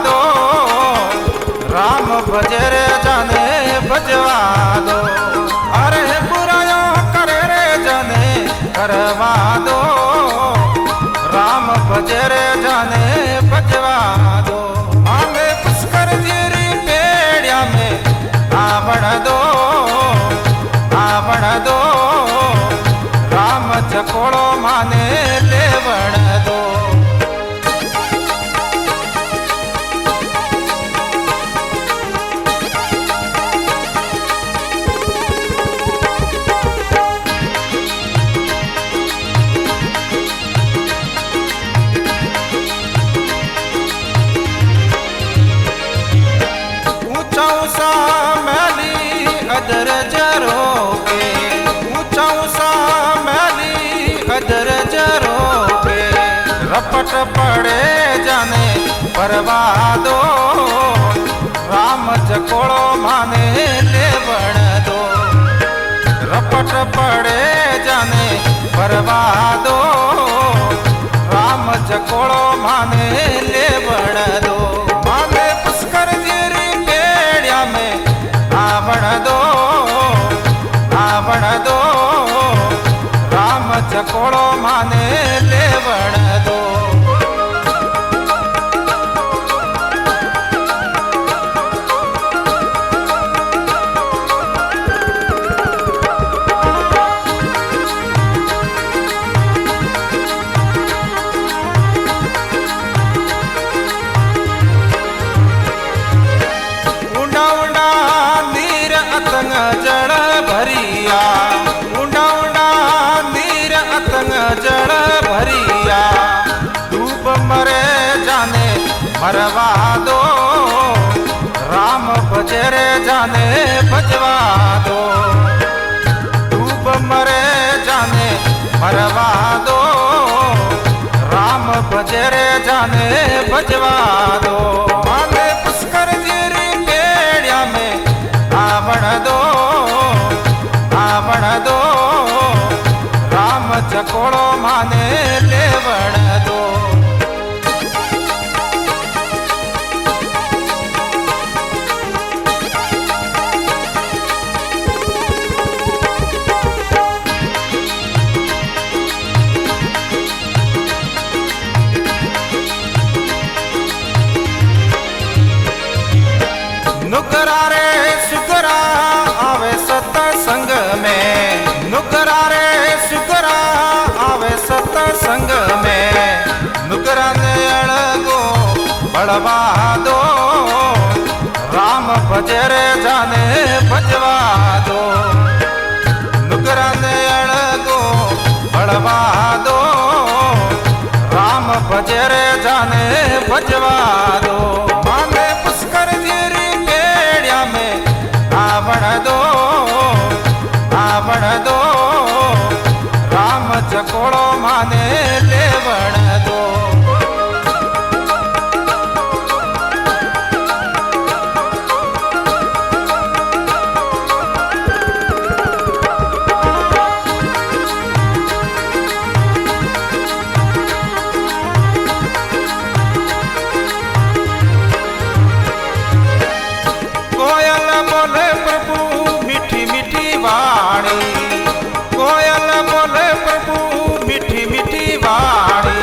दो राम भजे रे जाने भजवा दो अरे बुराइयों करे रे जाने करवा दो राम भजे रे जाने भजवा दो हमें पुष्कर जीरी पेड़िया में आवड़ दो राम चकोड़ो माने लेवड़ दो ऊंचा ऊंचा मैली अदर जरो के ऊंचा ऊंचा मैली अदर जरो के रपट पड़े जाने परवा दो राम चकोड़ो माने लेवड़ दो रपट पड़े जाने परवा दो राम चकोड़ो माने लेवड़ दो माने पुष्कर जीरी पेड़िया में आवड़ दो राम चकोड़ो माने लेवड़ दो ऊंडा ऊंडा नीर अतंग जड़ भरिया ऊंडा ऊंडा नीर अतंग जड़ भरिया डूब मरे जाने मरवा दो राम भजे रे जाने भजवा दो डूब मरे जाने मरवा दो राम भजे रे जाने भजवा दो माने पुष्कर जीरी पेड़िया में आवड़ दो राम चकोड़ो माने लेवड़ दो नुकरा रे सुकरा आवे सत्संग में नुकरा रे सुकरा आवे सत्संग में नुकरा ने अड़गो बढ़वा दो राम भजे रे जाने भजवा दो नुकरा ने अड़गो बढ़वा दो राम भजे रे जाने भजवा दो माने पुष्कर जीरी पेड़िया में आवड़ दो राम चकोड़ो माने लेवड़ दो कोयल बोले प्रभु मीठी मीठी वाणी कोयल बोले प्रभु मीठी मीठी वाणी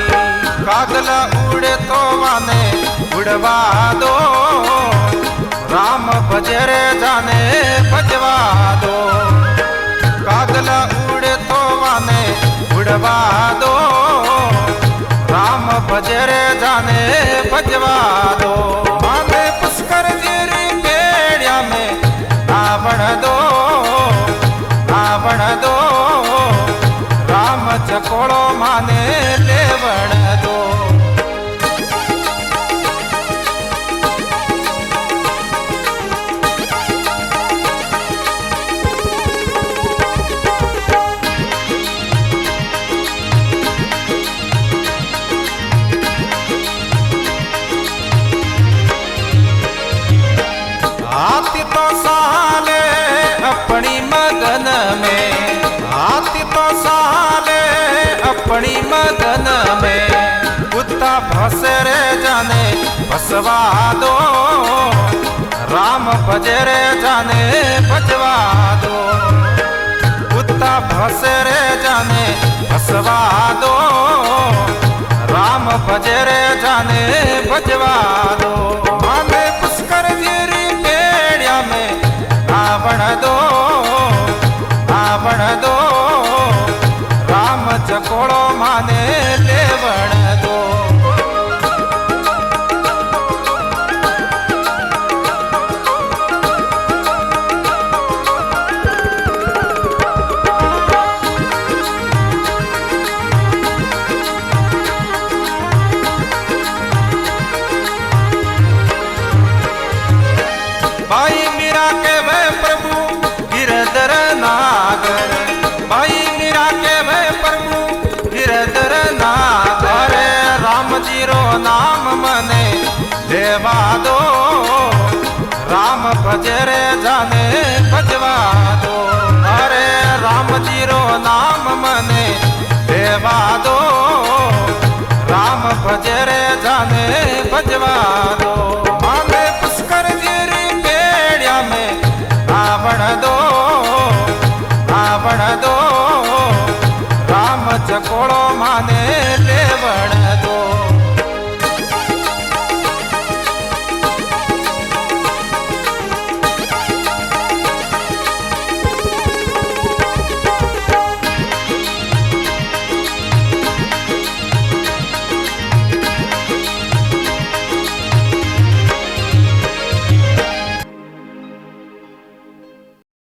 कागला उड़े तो माने उड़वा दो राम भजे रे जाने भजवा दो कागला उड़े तो माने उड़वा दो राम भजे रे जाने भजवा दो माने पुष्कर जीरी पेड़िया में आवड़ दो राम चकोड़ो माने लेवड़ दो हसवा दो राम भजे रे जाने भजवा दो कुत्ता भसे रे जाने हसवा दो राम भजे रे जाने भजवा दो माने पुष्कर गिरी पेड़िया में आवण दो राम चकोड़ो माने लेवण दो भाई मीरा के वे प्रभु गिरधर नागर भाई मीरा के वे प्रभु गिरधर नागर राम जी रो नाम मने देवा दो राम भजे रे जाने भजवा दो अरे राम जी रो नाम मने